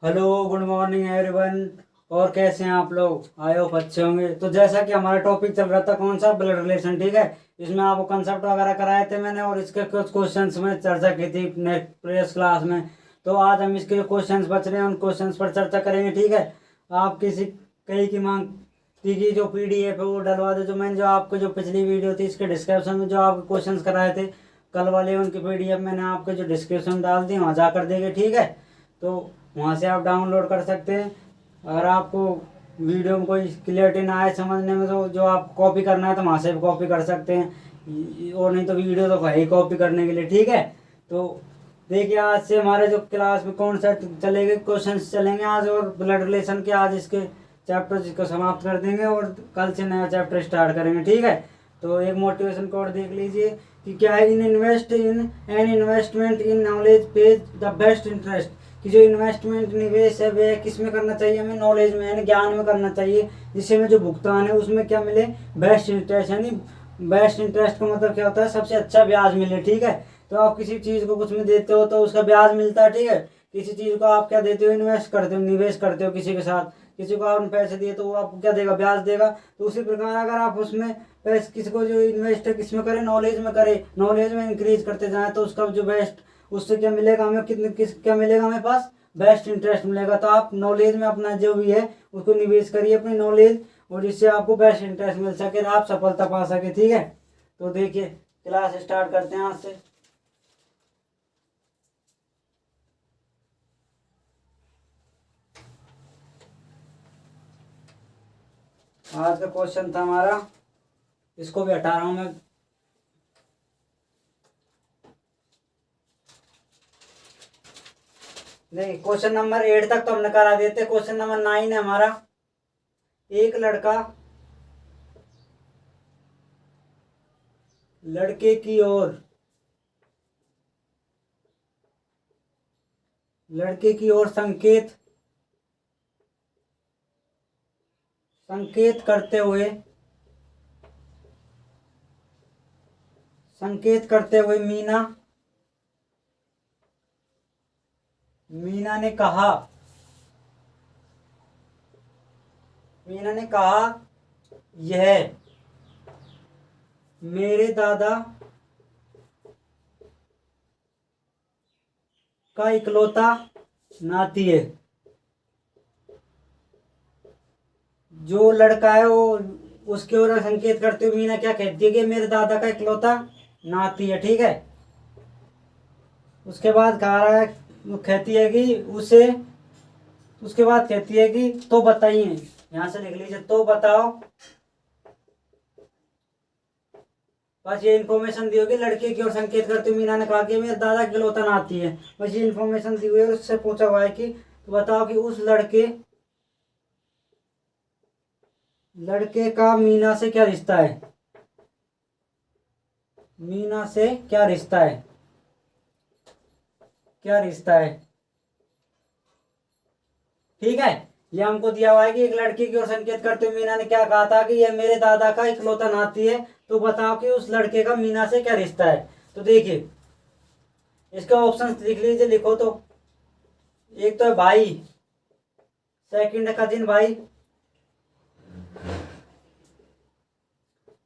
Hello, good morning everyone. और कैसे हैं आप लोग? आई होप अच्छे होंगे। तो जैसा कि हमारा टॉपिक चल रहा था, कौन सा, ब्लड रिलेशन, ठीक है। इसमें आपको कंसेप्ट वगैरह कराए थे मैंने, और इसके कुछ क्वेश्चंस में चर्चा की थी नेक्स्ट प्रीवियस क्लास में। तो आज हम इसके जो क्वेश्चंस बच रहे हैं उन क्वेश्चंस पर चर्चा करेंगे, ठीक है। आप किसी कई की मांग थी कि जो पीडीएफ है वो डलवा दे। जो मैंने जो आपको जो पिछली वीडियो थी इसके डिस्क्रिप्शन में जो आपको क्वेश्चंस कराए थे कल वाले, उनकी पीडीएफ मैंने आपको जो डिस्क्रिप्शन डाल दी, वहाँ जा कर देंगे, ठीक है। तो वहाँ से आप डाउनलोड कर सकते हैं। अगर आपको वीडियो में कोई क्लियरिटी ना आए समझने में, तो जो आप कॉपी करना है तो वहाँ से भी कॉपी कर सकते हैं, और नहीं तो वीडियो तो है ही कॉपी करने के लिए, ठीक है। तो देखिए, आज से हमारे जो क्लास में कौन सा चलेंगे, क्वेश्चंस चलेंगे आज, और ब्लड रिलेशन के आज इसके चैप्टर को समाप्त कर देंगे, और कल से नया चैप्टर स्टार्ट करेंगे, ठीक है। तो एक मोटिवेशन कोड देख लीजिए कि क्या है, in invest in an investment in knowledge pays the best interest. कि जो इन्वेस्टमेंट निवेश है वह किस में करना चाहिए, हमें नॉलेज में यानी ज्ञान में करना चाहिए, जिससे हमें जो भुगतान है उसमें क्या मिले, बेस्ट इंटरेस्ट। यानी बेस्ट इंटरेस्ट का मतलब क्या होता है, सबसे अच्छा ब्याज मिले, ठीक है। तो आप किसी चीज़ को कुछ में देते हो तो उसका ब्याज मिलता है, ठीक है। किसी चीज़ को आप क्या देते हो, इन्वेस्ट करते हो, निवेश करते हो किसी के साथ, किसी को आपने पैसे दिए तो वो आपको क्या देगा, ब्याज देगा। तो उसी प्रकार अगर आप उसमें पैसे किसी को जो इन्वेस्ट है किस में करें, नॉलेज में करें, नॉलेज में इंक्रीज करते जाएं, तो उसका जो बेस्ट, उससे क्या मिलेगा हमें, कितने किस क्या मिलेगा हमें पास, बेस्ट इंटरेस्ट मिलेगा। तो आप नॉलेज में अपना जो भी है उसको निवेश करिए, अपनी नॉलेज, और जिससे आपको बेस्ट इंटरेस्ट मिल सके और आप सफलता पा सके, ठीक है। तो देखिए, क्लास स्टार्ट करते हैं आज से। आज का क्वेश्चन था हमारा, इसको भी हटा रहा हूँ मैं। नहीं, क्वेश्चन नंबर 8 तक तो हमने करा देते। क्वेश्चन नंबर 9 है हमारा। एक लड़का लड़के की ओर लड़के की ओर संकेत करते हुए मीना मीना ने कहा यह मेरे दादा का इकलौता नाती है। जो लड़का है वो उसकी ओर संकेत करते हुए मीना क्या कहती है कि मेरे दादा का इकलौता नाती है, ठीक है। उसके बाद कह रहा है, वो कहती है कि उसे उसके बाद कहती है कि तो बताइए, यहां से लिख लीजिए, तो बताओ। बस ये इन्फॉर्मेशन दी होगी, लड़के की ओर संकेत करते हुए मीना ने कहा कि मेरे दादा की इकलौता नाती है। बस ये इन्फॉर्मेशन दी हुई है, और उससे पूछा हुआ है कि तो बताओ कि उस लड़के का मीना से क्या रिश्ता है। मीना से क्या रिश्ता है, क्या रिश्ता है, ठीक है। ये हमको दिया हुआ है कि एक लड़की की ओर संकेत करते हुए मीना ने क्या कहा था कि यह मेरे दादा का इकलौता नाती है। तो बताओ कि उस लड़के का मीना से क्या रिश्ता है। तो देखिए, इसका ऑप्शन लिख लीजिए, लिखो तो। एक तो है भाई, सेकंड है कजिन भाई,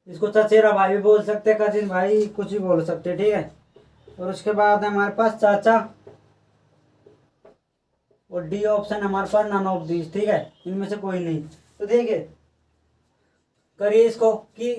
इसको चचेरा भाई भी बोल सकते हैं, कजिन भाई कुछ भी बोल सकते हैं, ठीक है। और उसके बाद है हमारे पास चाचा, और डी ऑप्शन हमारे पास नन ऑफ दीज, ठीक है, इनमें से कोई नहीं। तो देखिए, करिए इसको कि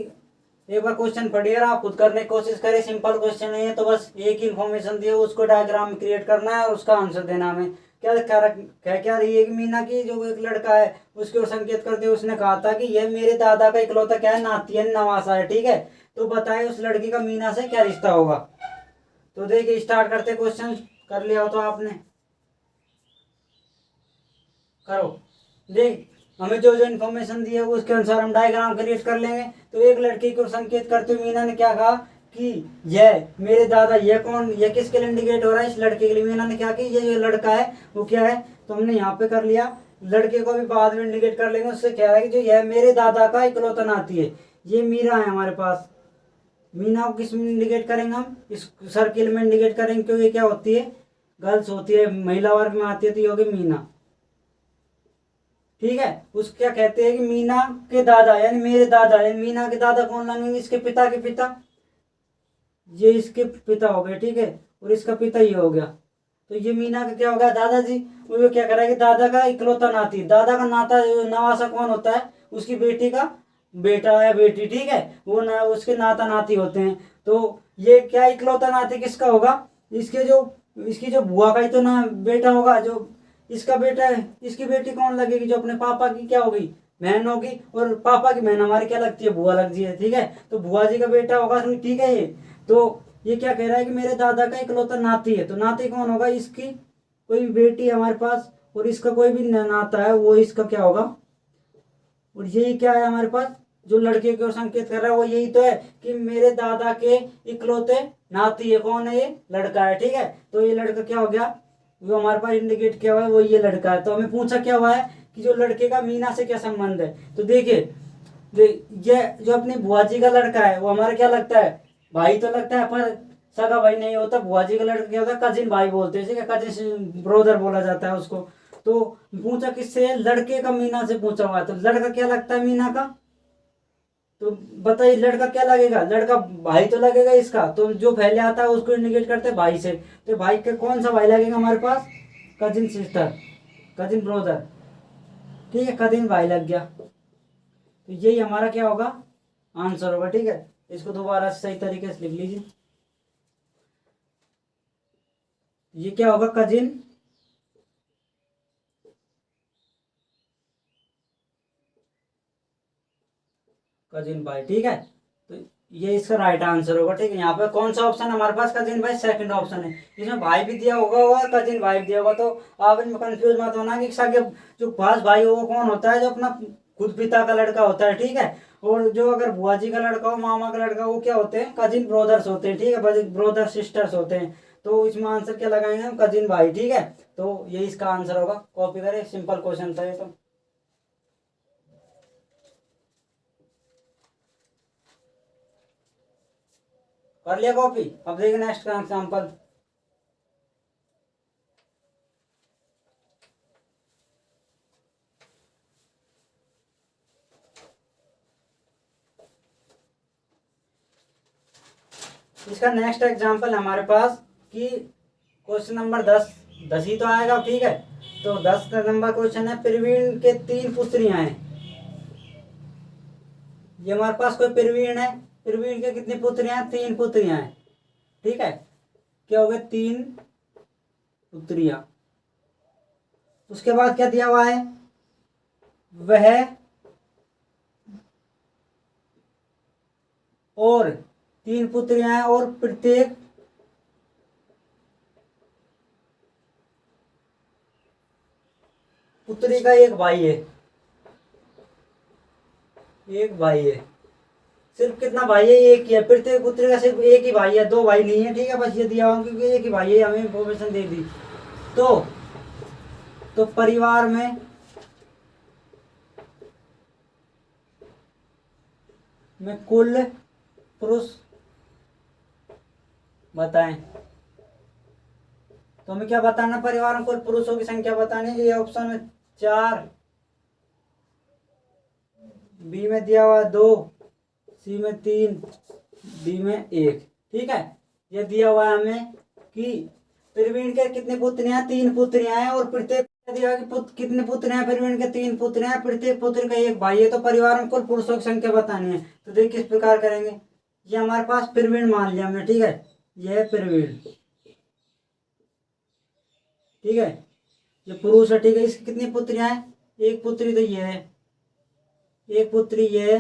एक बार क्वेश्चन पढ़िए और आप खुद करने की कोशिश करें। सिंपल क्वेश्चन नहीं है, तो बस एक ही इन्फॉर्मेशन दिए, उसको डायग्राम क्रिएट करना है और उसका आंसर देना हमें। क्या रही है कि मीना की जो एक लड़का है उसकी ओर संकेत करते हुए उसने कहा था कि यह मेरे दादा का इकलौता क्या है, नाती है, नवासा है, ठीक है। तो बताए उस लड़की का मीना से क्या रिश्ता होगा। तो देखिए, स्टार्ट करते क्वेश्चन। कर लिया हो तो आपने करो। देख, हमें जो जो इन्फॉर्मेशन दी है उसके अनुसार हम डायग्राम क्रिएट कर लेंगे। तो एक लड़की को संकेत करते हुए मीना ने क्या कहा कि यह मेरे दादा, यह कौन, यह किसके लिए इंडिकेट हो रहा है, इस लड़के के लिए। मीना ने क्या कि ये जो लड़का है वो क्या है, तो हमने यहाँ पे कर लिया। लड़के को भी बाद में इंडिकेट कर लेंगे। उससे क्या है कि जो यह मेरे दादा का इकलौता नाती है, ये मीरा है हमारे पास। मीना को किस में इंडिकेट करेंगे, हम इस सर्किल में इंडिकेट करेंगे, क्योंकि क्या होती है, गर्ल्स होती है, महिला वर्ग में आती है, तो ये होगी मीना। ठीक है। उसको क्या कहते हैं कि मीना के दादा यानी मेरे दादा, यानी मीना के दादा कौन लगेंगे, इसके पिता के पिता, ये इसके पिता हो गए, ठीक है, और इसका पिता ये हो गया। तो ये मीना का क्या हो गया, दादाजी। वो क्या करा कि दादा का इकलौता नाती, दादा का नाता नवासा कौन होता है, उसकी बेटी का बेटा या बेटी, ठीक है, वो ना उसके नाता नाती होते हैं। तो ये क्या इकलौता नाती किसका होगा, इसके जो इसकी जो बुआ का ही तो ना बेटा होगा, जो इसका बेटा है। इसकी बेटी कौन लगेगी, जो अपने पापा की क्या होगी, बहन होगी, और पापा की बहन हमारी क्या लगती है, बुआ लगती है, ठीक है। तो बुआ जी का बेटा होगा, ठीक है ये। तो ये क्या कह रहा है कि मेरे दादा का इकलौता नाती है, तो नाती कौन होगा, इसकी कोई भी बेटी है हमारे पास, और इसका कोई भी नाता है, वो इसका क्या होगा। और यही क्या है हमारे पास, जो लड़के को संकेत कर रहा है वो यही तो है कि मेरे दादा के इकलौते नाती है, कौन है, ये लड़का है, ठीक है। तो ये लड़का क्या हो गया, जो हमारे पास इंडिकेट किया हुआ है वो ये लड़का है। तो हमें पूछा क्या हुआ है कि जो लड़के का मीना से क्या संबंध है। तो देखिए, ये जो अपनी बुआ जी का लड़का है वो हमारा क्या लगता है, भाई तो लगता है, पर सगा भाई नहीं होता। बुआ जी का लड़का क्या होता है, कजिन भाई बोलते हैं, ठीक है, कजिन ब्रोदर बोला जाता है उसको। तो पूछा किससे, लड़के का मीना से पूछा हुआ है। तो लड़का क्या लगता है मीना का, तो बताइए लड़का क्या लगेगा, लड़का भाई तो लगेगा इसका। तो जो पहले आता है उसको इंडिकेट करते हैं भाई से। तो भाई का कौन सा भाई लगेगा हमारे पास, कजिन सिस्टर, कजिन ब्रोदर, ठीक है, कजिन भाई लग गया। तो यही हमारा क्या होगा, आंसर होगा, ठीक है। इसको दोबारा सही तरीके से लिख लीजिए। ये क्या होगा, कजिन कजिन भाई, ठीक है। तो ये इसका राइट आंसर होगा, ठीक है। यहाँ पे कौन सा ऑप्शन हमारे पास, कजिन भाई, सेकंड ऑप्शन है। इसमें भाई भी दिया होगा और कजिन भाई भी दिया होगा। तो आप इनमें कंफ्यूज मत होना कि सगे जो पास भाई हो वो कौन होता है, जो अपना खुद पिता का लड़का होता है, ठीक है। और जो अगर बुआ जी का लड़का हो, मामा का लड़का हो, वो क्या होते हैं, कजिन ब्रोदर्स होते हैं, ठीक है, ब्रोदर सिस्टर्स होते हैं। तो इसमें आंसर क्या लगाएंगे हम, कजिन भाई, ठीक है। तो ये इसका आंसर होगा। कॉपी करें, सिंपल क्वेश्चन था ये तो। कर लिया कॉपी, अब देखिए नेक्स्ट का एग्जाम्पल। इसका नेक्स्ट एग्जाम्पल हमारे पास कि क्वेश्चन नंबर 10, 10 ही तो आएगा, ठीक है। तो 10 नंबर क्वेश्चन है, प्रवीण के 3 पुत्रियां हैं। ये हमारे पास कोई प्रवीण है, प्रवीण के कितनी पुत्रियां हैं, 3 पुत्रियां हैं, ठीक है। क्या हो गए, 3 पुत्रियां। उसके बाद क्या दिया हुआ है, वह और 3 पुत्रियां हैं और प्रत्येक पुत्री का एक भाई है, एक भाई है। सिर्फ कितना भाई है, एक ही है। प्रत्येक पुत्री का सिर्फ एक ही भाई है, 2 भाई नहीं है, ठीक है। बस ये दिया हुआ क्योंकि एक ही भाई है, हमें इंफॉर्मेशन दे दी। तो परिवार में कुल पुरुष बताएं। तो हमें क्या बताना, परिवार में कुल पुरुषों की संख्या बतानी है। ये ऑप्शन में 4, बी में दिया हुआ 2, सी में 3, डी में 1, ठीक है। ये दिया हुआ है हमें कि प्रवीण के कितनी पुत्रियां, 3 पुत्रियां हैं, और प्रत्येक दिया कि कितने पुत्र हैं, प्रवीण के 3 पुत्र हैं, प्रत्येक पुत्र का एक भाई है। तो परिवार में कुल पुरुषों की संख्या बतानी है। तो देखिए किस प्रकार करेंगे। ये हमारे पास प्रवीण मान लिया हमने, ठीक है, यह है प्रवीण, ठीक है, ये पुरुष है, ठीक है। इसकी कितनी पुत्रियां हैं, एक पुत्री तो ये है, एक पुत्री ये है,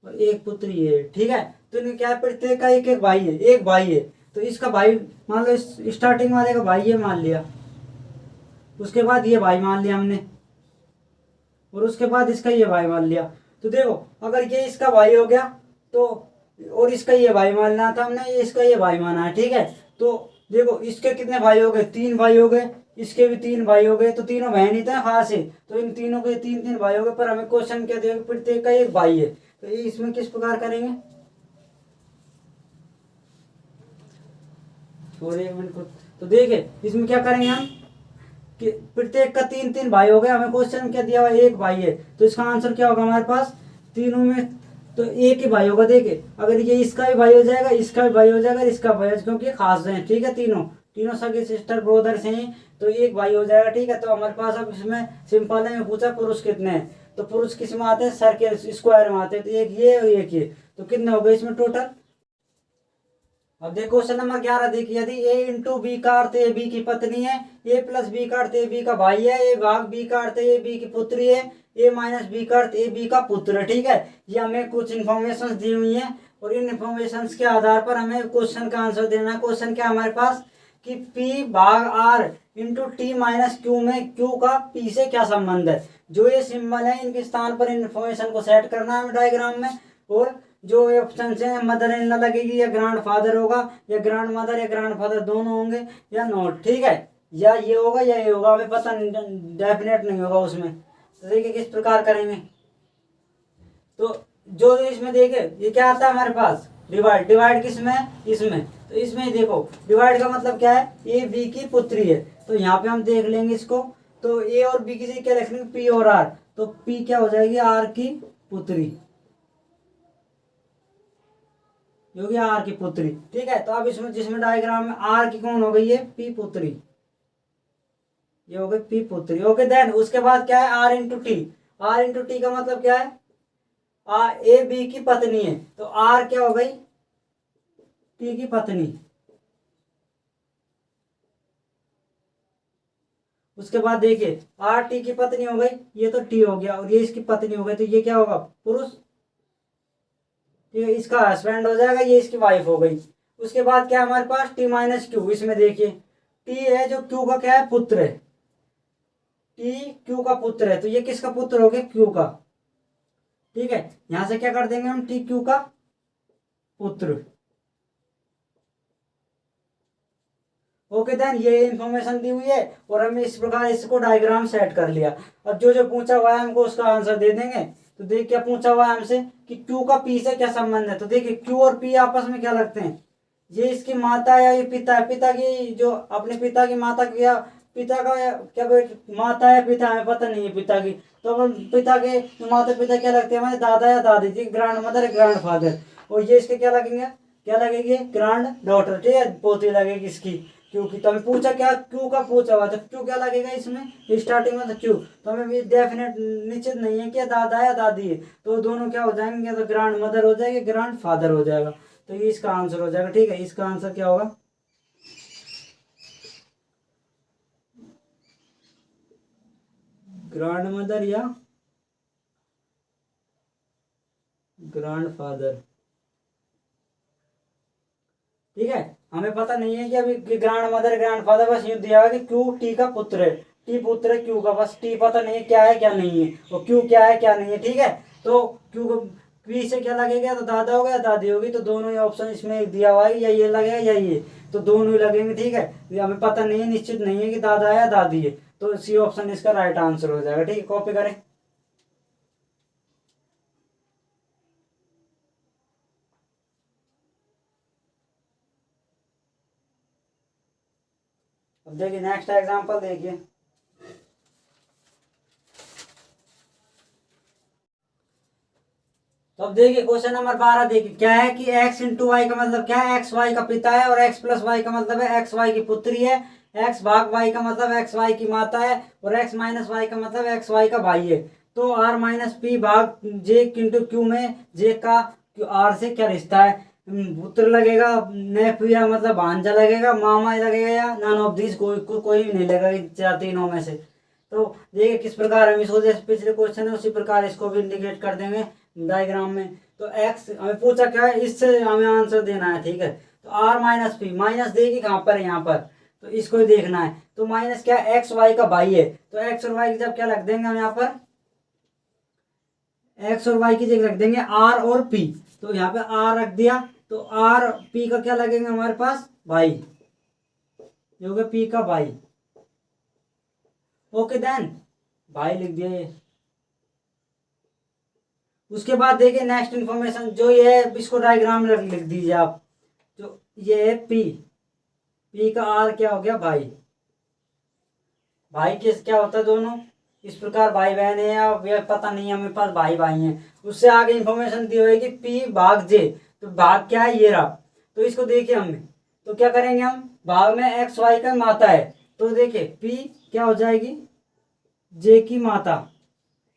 और एक पुत्री ये है, ठीक है। तो इनमें क्या है, प्रत्येक का एक एक भाई है, एक भाई है। तो इसका भाई मान लो, स्टार्टिंग वाले का भाई ये मान लिया, उसके बाद ये भाई मान लिया हमने, और उसके बाद इसका ये भाई मान लिया। तो देखो, अगर ये इसका भाई हो गया तो, और इसका ये भाई मानना था हमने, ये इसका ये भाई माना है, ठीक है। तो देखो इसके कितने भाई हो गए, 3 भाई हो गए, इसके भी 3 भाई हो गए। तो तीनों बहन ही थे खास है, तो इन तीनों के 3 भाई हो गए। पर हमें क्वेश्चन क्या दिया, प्रत्येक का एक भाई है। तो ये इसमें किस प्रकार करेंगे, थोड़े एक मिनट को। तो देखिए इसमें क्या करेंगे हम, कि प्रत्येक का 3 3 भाई हो गया, हमें क्वेश्चन में क्या दिया हुआ है, एक भाई है, तो इसका आंसर क्या होगा हमारे पास, तीनों में तो एक ही भाई होगा। देखिए अगर ये इसका भी भाई हो जाएगा, इसका भी भाई हो जाएगा, इसका भाई हो जाएगा, क्योंकि खास हैं, ठीक है, तीनों तीनों सगे सिस्टर ब्रदर्स हैं, तो एक भाई हो जाएगा, ठीक है। तो हमारे पास अब इसमें सिंपल है, मैं पूछा पुरुष कितने हैं, तो पुरुष किस में आते हैं, सर्कल स्क्वायर में आते हैं, तो एक ये और एक ये, तो कितने हो गए इसमें टोटल। अब देखो क्वेश्चन नंबर 11, देखिए यदि ए इंटू बी का अर्थ ए बी की पत्नी है, ए प्लस बी का अर्थ ए बी का भाई है, ए भाग बी का अर्थ ए बी की पुत्री है, ए माइनस बी का अर्थ ए बी का पुत्र है, ठीक है। ये हमें कुछ इन्फॉर्मेशन दी हुई है और इन इन्फॉर्मेशन के आधार पर हमें क्वेश्चन का आंसर देना है। क्वेश्चन क्या हमारे पास कि P भाग R into T minus Q में Q का P से क्या संबंध है। जो ये सिंबल है इनके स्थान पर इन्फॉर्मेशन को सेट करना है डायग्राम में, और जो ये ऑप्शन है मदर इन लॉ लगेगी या ग्रैंड फादर होगा या ग्रैंड मदर या ग्रैंड फादर दोनों होंगे या नॉट, ठीक है, या ये होगा या ये होगा, हमें पता डेफिनेट नहीं होगा उसमें। तो देखिए किस प्रकार करेंगे, तो जो इसमें देखे ये क्या आता है हमारे पास, डिवाइड, डिवाइड किस में, इसमें, तो इसमें देखो डिवाइड का मतलब क्या है, ए बी की पुत्री है, तो यहाँ पे हम देख लेंगे इसको, तो ए और बी की क्या लिखेंगे, पी और आर, तो पी क्या हो जाएगी, आर की पुत्री, जो कि आर की पुत्री, ठीक है। तो अब इसमें जिसमें डायग्राम में आर की कौन हो गई है, पी पुत्री, ये हो गई पी पुत्री, ओके। देन उसके बाद क्या है, R into T, R into T का मतलब क्या है, ए बी की पत्नी है, तो आर क्या हो गई, टी की पत्नी। उसके बाद देखिए आर टी की पत्नी हो गई, ये तो टी हो गया और ये इसकी पत्नी हो गई, तो ये क्या होगा, पुरुष, ये इसका हस्बैंड हो जाएगा, ये इसकी वाइफ हो गई। उसके बाद क्या हमारे पास टी माइनस क्यू, इसमें देखिए टी है जो क्यू का क्या है, पुत्र है, टी क्यू का पुत्र है, तो ये किसका पुत्र हो गया, क्यू का, ठीक है। यहां से क्या कर देंगे हम, टी क्यू का पुत्र, ओके। देन ये इंफॉर्मेशन दी हुई है और हमने इस प्रकार इसको डायग्राम सेट कर लिया। अब जो जो पूछा हुआ है हमको उसका आंसर दे देंगे। तो देख क्या पूछा हुआ है हमसे कि क्यू का पी से क्या संबंध है, तो देखिए क्यू और पी आपस में क्या लगते हैं, ये इसकी माता या ये पिता है, पिता की जो अपने पिता की माता की, या पिता का क्या माता या पिता, हमें पता नहीं है पिता की, तो हम पिता के माता पिता क्या लगते हैं हमारे, दादा या दादी जी, ग्रैंड मदर ग्रैंड फादर, और ये इसके क्या लगेंगे, क्या लगेगी, ग्रैंड डॉटर, ठीक है, पोती लगेगी इसकी, क्योंकि तो हमें पूछा क्या, क्यू का पूछा हुआ, तो क्यू क्या लगेगा इसमें स्टार्टिंग में, तो क्यू, तो हमें भी डेफिनेट निश्चित नहीं है कि दादा या दादी है, तो दोनों क्या हो जाएंगे, तो ग्रैंड मदर हो जाएगी, ग्रैंड फादर हो जाएगा, तो ये इसका आंसर हो जाएगा, ठीक है। इसका आंसर क्या होगा, ग्रैंड मदर या ग्रैंड फादर, ठीक है। हमें पता नहीं है कि अभी ग्रैंड मदर ग्रैंड फादर, बस यूं दिया हुआ कि क्यू टी का पुत्र है, टी पुत्र है क्यू का, बस टी पता नहीं है क्या है क्या नहीं है, और क्यू क्या है क्या नहीं है, ठीक है। तो क्यू को पी से क्या लगेगा, तो दादा होगा या दादी होगी, तो दोनों ही ऑप्शन इसमें दिया हुआ है, या ये लगेगा या ये, तो दोनों ही लगेंगे, ठीक है। ये हमें पता नहीं है, निश्चित नहीं है कि दादा है या दादी है, तो सी ऑप्शन इसका राइट आंसर हो जाएगा, ठीक है। कॉपी करें। अब देखिए नेक्स्ट एग्जांपल देखिए, तो अब देखिए क्वेश्चन नंबर 12, देखिए क्या है कि x इंटू वाई का मतलब क्या है, एक्स वाई का पिता है, और x प्लस वाई का मतलब है एक्स वाई की पुत्री है, x भाग वाई का मतलब एक्स वाई की माता है, और x माइनस वाई का मतलब एक्स वाई का भाई है। तो r माइनस पी भाग जे इंटू क्यू में जे का r से क्या रिश्ता है, पुत्र लगेगा, नेफिया मतलब भांजा लगेगा, मामा लगेगा, या नन ऑफ दिस, कोई भी नहीं लगेगा तीनों में से। तो देखिए किस प्रकार हम इसको, जैसे पिछले क्वेश्चन है उसी प्रकार इसको भी इंडिकेट कर देंगे डायग्राम में। तो x हमें पूछा क्या है, इससे हमें आंसर देना है, ठीक है। तो r माइनस पी, माइनस देखिए कहाँ पर है, यहाँ पर, तो इसको ही देखना है। तो माइनस क्या है, एक्स वाई का भाई है, तो एक्स और वाई की जब क्या रख देंगे हम यहाँ पर, एक्स और वाई की जगह रख देंगे आर और पी, तो यहाँ पे आर रख दिया, तो आर पी का क्या लगेगा हमारे पास, भाई, जो कि पी का भाई, ओके। देन भाई लिख दिया ये। उसके बाद देखिए नेक्स्ट इंफॉर्मेशन जो ये है, इसको डायग्राम में लिख दीजिए आप, जो ये है पी, पी का आर क्या हो गया, भाई, भाई किस क्या होता है दोनों, इस प्रकार भाई बहन है या पता नहीं है, मेरे पास भाई भाई हैं, उससे आगे इंफॉर्मेशन दी हुई कि पी भाग जे, तो भाग क्या है ये रहा। तो इसको देखिए हमने, तो क्या करेंगे हम, भाग में एक्स वाई का माता है, तो देखिए पी क्या हो जाएगी, जे की माता,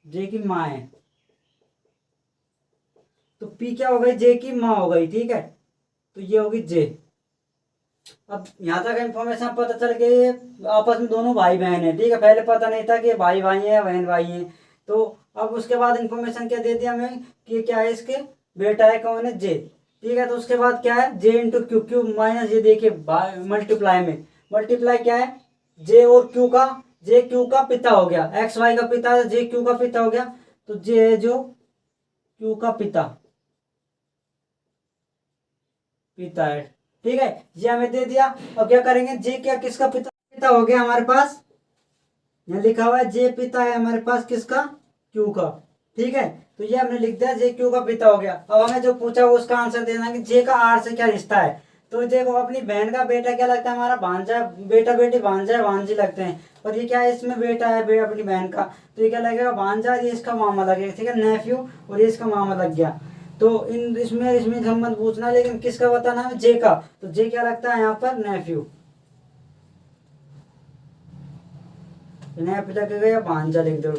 जे की माँ है, तो पी क्या हो गई, जे की माँ हो गई, ठीक है, तो ये होगी जे। अब यहाँ तक इन्फॉर्मेशन पता चल गई है, आपस में दोनों भाई बहन है, ठीक है, पहले पता नहीं था कि भाई भाई है या बहन भाई है। तो अब उसके बाद इन्फॉर्मेशन क्या दे दिया हमें कि क्या है, इसके बेटा है कौन है, जे, ठीक है। तो उसके बाद क्या है, J into Q, Q minus ये, देखिए मल्टीप्लाई में, मल्टीप्लाई क्या है, जे और क्यू का, जे क्यू का पिता हो गया, एक्स वाई का पिता है, जे क्यू का पिता हो गया, तो जे है जो क्यू का पिता, पिता है, ठीक है, ये हमें दे दिया। अब क्या करेंगे, जे क्या किसका पिता, पिता हो गया हमारे पास, यहाँ लिखा हुआ है जे पिता है हमारे पास किसका, क्यू का, ठीक है, तो ये हमने लिख दिया जे क्यू का पिता हो गया। अब हमें जो पूछा वो उसका आंसर देना कि जे का आर से क्या रिश्ता है, तो जे को अपनी बहन का बेटा क्या लगता है, हमारा भांजा, बेटा बेटी भांजा है भांजी लगते हैं, और ये क्या है, इसमें बेटा है अपनी बहन का, तो ये क्या लगेगा भांजा, ये इसका मामा लगेगा, ठीक है, नेफ्यू, और ये इसका मामा लग गया। तो इन इसमें इसमें संबंध पूछना, लेकिन किसका बताना है, जे का, तो जे क्या लगता है यहाँ पर, नेफ्यू, नेफ्यू लगेगा या भांजा लिख दो,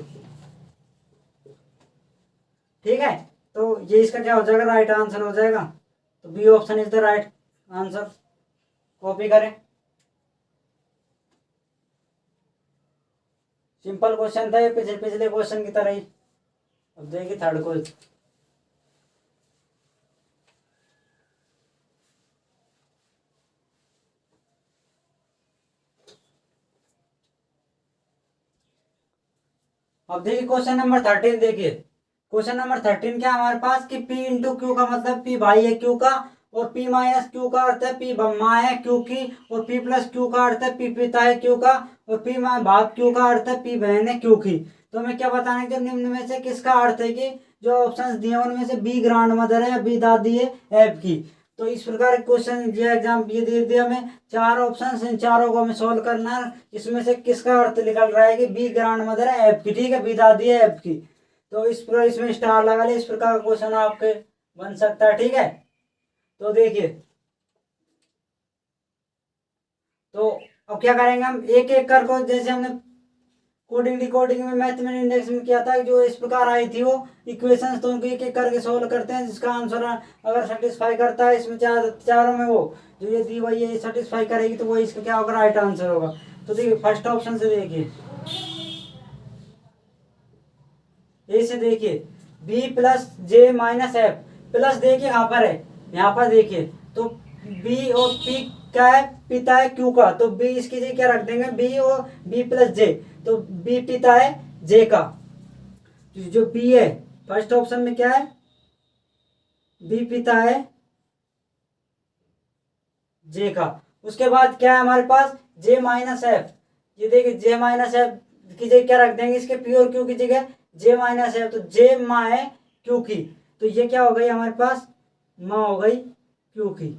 ठीक है। तो ये इसका क्या हो जाएगा, राइट आंसर हो जाएगा, तो B option is the right answer. Copy करें, सिंपल क्वेश्चन था ये, पिछले पिछले क्वेश्चन की तरह ही। अब देखिए थर्ड क्वेश्चन, अब देखिए क्वेश्चन नंबर 13, देखिए क्वेश्चन नंबर 13 क्या है हमारे पास कि P इंटू क्यू का मतलब P भाई है क्यू का, और P माइनस क्यू का अर्थ है P माँ है क्यू की, और P प्लस क्यू का अर्थ है P पिता है क्यू का, और P भाग क्यू का अर्थ है P बहन है क्यू की। तो हमें क्या बताना है कि निम्न में से किसका अर्थ है कि जो ऑप्शंस दिए उनमें से बी ग्रांड मदर है या बी दादी है एफ की। तो इस प्रकार के क्वेश्चन ये एग्जाम ये दे दिया हमें, चार ऑप्शन, इन चारों को हमें सोल्व करना है, इसमें से किसका अर्थ निकल रहा है कि बी ग्रांड मदर है एफ की, ठीक है, बी दादी है एफ की। तो इस प्रकार इसमें स्टार लगा ले, इस प्रकार का क्वेश्चन आपके बन सकता है, ठीक है। तो देखिए, तो अब क्या करेंगे हम, एक एक कर को, जैसे हमने कोडिंग डिकोडिंग में मैथ में इंडेक्स में किया था, जो इस प्रकार आई थी वो इक्वेशंस, तो उनको एक एक करके सोल्व करते हैं, जिसका आंसर अगर सेटिस्फाई करता है इसमें चारों में, वो जो ये दी हुई है सेटिस्फाई करेगी, तो वो इसका क्या होगा, राइट आंसर होगा। तो देखिए फर्स्ट ऑप्शन से देखिए, ए से देखिए, बी प्लस जे माइनस एफ, प्लस देखिए यहाँ पर है, यहाँ पर देखिए, तो बी और पी क्या है, पिता है क्यू का, तो बी इसकी जगह क्या रख देंगे, बी और बी प्लस जे, तो बी पिता है जे का, जो बी है फर्स्ट ऑप्शन में क्या है, बी पिता है जे का। उसके बाद क्या है हमारे पास, जे माइनस एफ, ये देखिए जे माइनस एफ की जगह क्या रख देंगे, इसके पी और क्यू की जगह जे माइनस एफ, तो जे माँ है क्यू की, तो ये क्या हो गई हमारे पास, माँ हो गई क्यू की।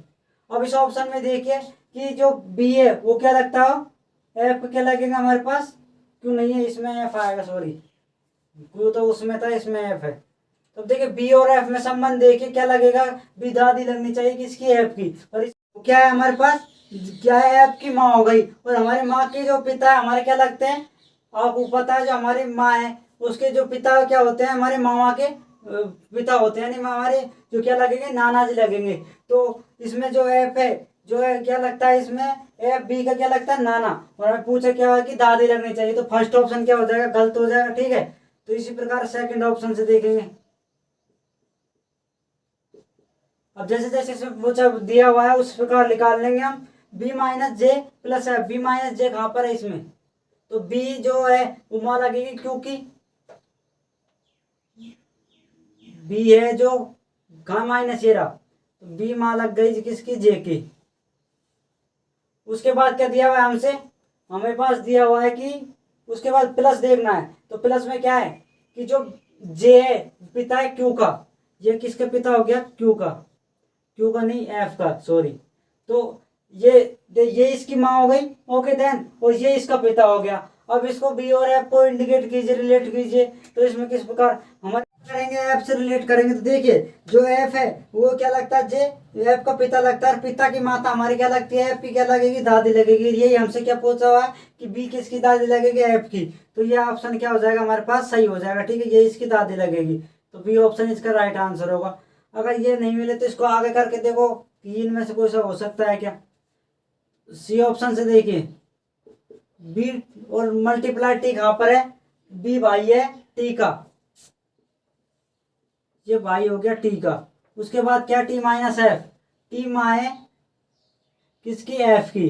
अब इस ऑप्शन में देखिए कि जो बी है वो क्या लगता है, एफ क्या लगेगा हमारे पास, क्यों नहीं है, इसमें एफ आएगा, सॉरी क्यू तो उसमें था, इसमें एफ है। तो देखिए बी और एफ में संबंध देखिए क्या लगेगा, बी दादी लगनी चाहिए किसकी, एफ की, और क्या है हमारे पास, क्या है, एफ की माँ हो गई, और हमारी माँ के जो पिता है हमारे क्या लगते हैं, आपको पता है जो हमारी माँ है उसके जो पिता क्या होते हैं, हमारे मामा के पिता होते हैं, यानी हमारे जो क्या लगेंगे, नाना जी लगेंगे। तो इसमें जो एफ है, जो है क्या लगता है इसमें, एफ बी का क्या लगता है, नाना, और हमें पूछा क्या है कि दादी लगनी चाहिए, तो फर्स्ट ऑप्शन क्या हो जाएगा, गलत हो जाएगा, ठीक है। तो इसी प्रकार सेकंड ऑप्शन से देखेंगे। अब जैसे जैसे इसमें पूछा दिया हुआ है उस प्रकार निकाल लेंगे हम, बी माइनस जे प्लस एफ, बी माइनस जे कहाँ पर है इसमें, तो बी जो है वो माँ लगेगी क्योंकि बी है जो कहाँ माइनस ये रहा, तो बी माँ लग गई किसकी, जे की। उसके बाद क्या दिया हुआ है हमसे, हमें पास दिया हुआ है कि उसके बाद प्लस देखना है, तो प्लस में क्या है कि जो जे है पिता है क्यू का, ये किसके पिता हो गया, क्यू का, क्यू का नहीं एफ का, सॉरी। तो ये इसकी माँ हो गई, ओके देन, और ये इसका पिता हो गया। अब इसको बी और एफ को इंडिकेट कीजिए, रिलेट कीजिए। तो इसमें किस प्रकार हमारे करेंगे, एफ से रिलेट करेंगे। तो देखिए जो एफ है वो क्या लगता है, जे एफ का पिता लगता है, और पिता की माता हमारी क्या लगती है, एफ की क्या लगेगी, दादी लगेगी। यही हमसे क्या पूछा हुआ है कि बी किसकी दादी लगेगी, एफ की। तो ये ऑप्शन क्या हो जाएगा हमारे पास, सही हो जाएगा। ठीक है, ये इसकी दादी लगेगी, तो बी ऑप्शन इसका राइट आंसर होगा। अगर ये नहीं मिले तो इसको आगे करके देखो कि इनमें से कोई सा हो सकता है क्या। सी ऑप्शन से देखिए, बी और मल्टीप्लाई टी कहाँ पर है, बी भाई है टी का, ये भाई हो गया टी का। उसके बाद क्या, टी माइनस एफ, टी माँ है किसकी, एफ की।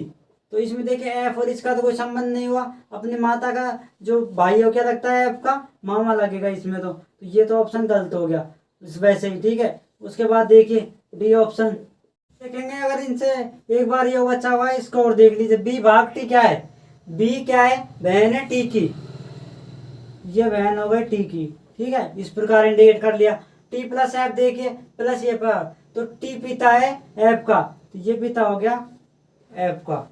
तो इसमें देखिए एफ और इसका तो कोई संबंध नहीं हुआ, अपनी माता का जो भाई हो क्या लगता है, एफ का मामा लगेगा इसमें। तो ये तो ऑप्शन गलत हो गया इस वैसे ही। ठीक है, उसके बाद देखिए डी ऑप्शन देखेंगे। अगर इनसे एक बार ये बचा हुआ है, इसको और देख लीजिए। बी भाग टी क्या है, बी क्या है, बहन है टी की, ये बहन हो गई टी की। ठीक है, इस प्रकार इंडिकेट कर लिया। टी प्लस एफ देखिए, प्लस ये पर, तो टी पिता है एफ का, तो ये पिता हो गया एफ का।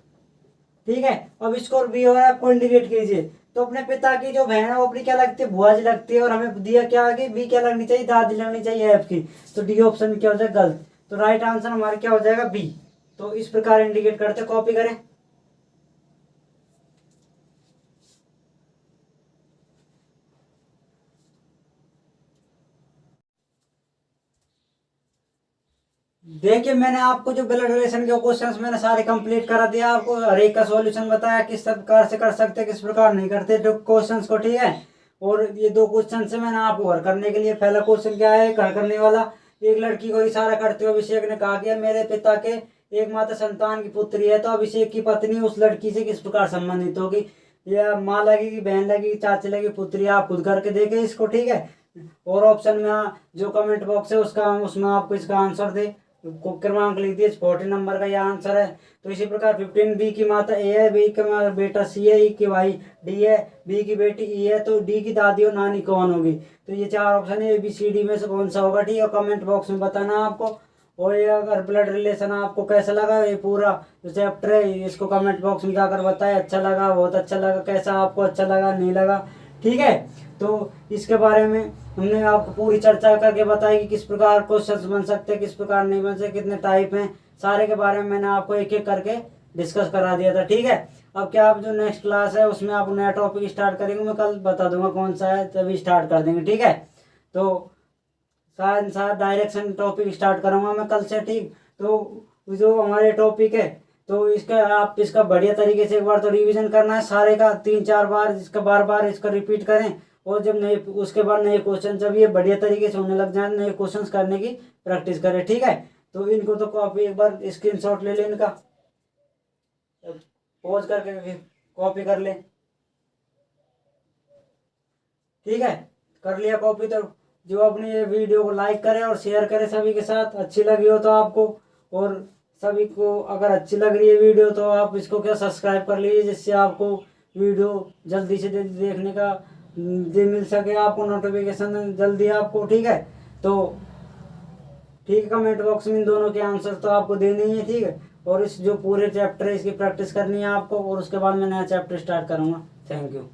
ठीक है, अब इसको बी और एफ को इंडिकेट कीजिए। तो अपने पिता की जो बहन है वो अपनी क्या लगती है, बुआ जी लगती है, और हमें दिया क्या है कि बी क्या लगनी चाहिए, दादी लगनी चाहिए एफ की। तो डी ऑप्शन क्या हो जाएगा, गलत। तो राइट आंसर हमारा क्या हो जाएगा, बी। तो इस प्रकार इंडिकेट करते, कॉपी करें। देखिए मैंने आपको जो ब्लड रिलेशन के क्वेश्चंस मैंने सारे कंप्लीट करा दिया, आपको हर एक का सॉल्यूशन बताया किस प्रकार से कर सकते किस प्रकार नहीं करते जो क्वेश्चंस को। ठीक है, और ये दो क्वेश्चन से मैंने आपको हल करने के लिए, पहला क्वेश्चन क्या है, हल करने वाला, एक लड़की को इशारा करते हुए अभिषेक ने कहा कि मेरे पिता के एकमात्र संतान की पुत्री है, तो अभिषेक की पत्नी उस लड़की से किस प्रकार संबंधित होगी। या माँ लगेगी, बहन लगेगी, चाची लगेगी, पुत्री, आप खुद करके देखे इसको। ठीक है, और ऑप्शन में जो कमेंट बॉक्स है उसका, उसमें आपको इसका आंसर दे, क्रमांक लिख दिए, 40 नंबर का यह आंसर है। तो इसी प्रकार 15 बी की माता ए है, बी का बेटा सी है, ई की भाई डी है, बी की बेटी ई है, तो डी की दादी और नानी कौन होगी। तो ये चार ऑप्शन है, ए बी सी डी में से कौन सा होगा। ठीक है, कमेंट बॉक्स में बताना आपको। और ये अगर ब्लड रिलेशन आपको कैसा लगा, ये पूरा जो चैप्टर है इसको कमेंट बॉक्स में जाकर बताए, अच्छा लगा, बहुत अच्छा लगा, कैसा आपको अच्छा लगा, नहीं लगा। ठीक है, तो इसके बारे में हमने आपको पूरी चर्चा करके बताई कि किस प्रकार क्वेश्चंस बन सकते हैं, किस प्रकार नहीं बन सकते, कितने टाइप हैं, सारे के बारे में मैंने आपको एक एक करके डिस्कस करा दिया था। ठीक है, अब क्या आप जो नेक्स्ट क्लास है उसमें आप नया टॉपिक स्टार्ट करेंगे, मैं कल बता दूंगा कौन सा है, तभी स्टार्ट कर देंगे। ठीक है, तो साथ डायरेक्शन टॉपिक स्टार्ट करूंगा मैं कल से। ठीक, तो जो हमारे टॉपिक है तो इसका आप इसका बढ़िया तरीके से एक बार तो रिवीजन करना है सारे का, 3-4 बार, इसका बार बार इसका रिपीट करें। और जब नए, उसके बाद नए क्वेश्चन जब ये बढ़िया तरीके से होने लग जाए, नए क्वेश्चन करने की प्रैक्टिस करें। ठीक है, तो इनको तो कॉपी एक बार स्क्रीनशॉट ले लें इनका, पॉज करके फिर कॉपी कर लें। ठीक है, कर लिया कॉपी तो जो अपनी ये वीडियो को लाइक करें और शेयर करें सभी के साथ, अच्छी लगी हो तो आपको। और सभी को अगर अच्छी लग रही है वीडियो तो आप इसको क्या सब्सक्राइब कर लीजिए, जिससे आपको वीडियो जल्दी से जल्दी देखने का दे मिल सके, आपको नोटिफिकेशन जल्दी आपको। ठीक है, तो ठीक है, कमेंट बॉक्स में इन दोनों के आंसर तो आपको देने ही है। ठीक है, और इस जो पूरे चैप्टर है इसकी प्रैक्टिस करनी है आपको, और उसके बाद मैं नया चैप्टर स्टार्ट करूँगा। Thank you.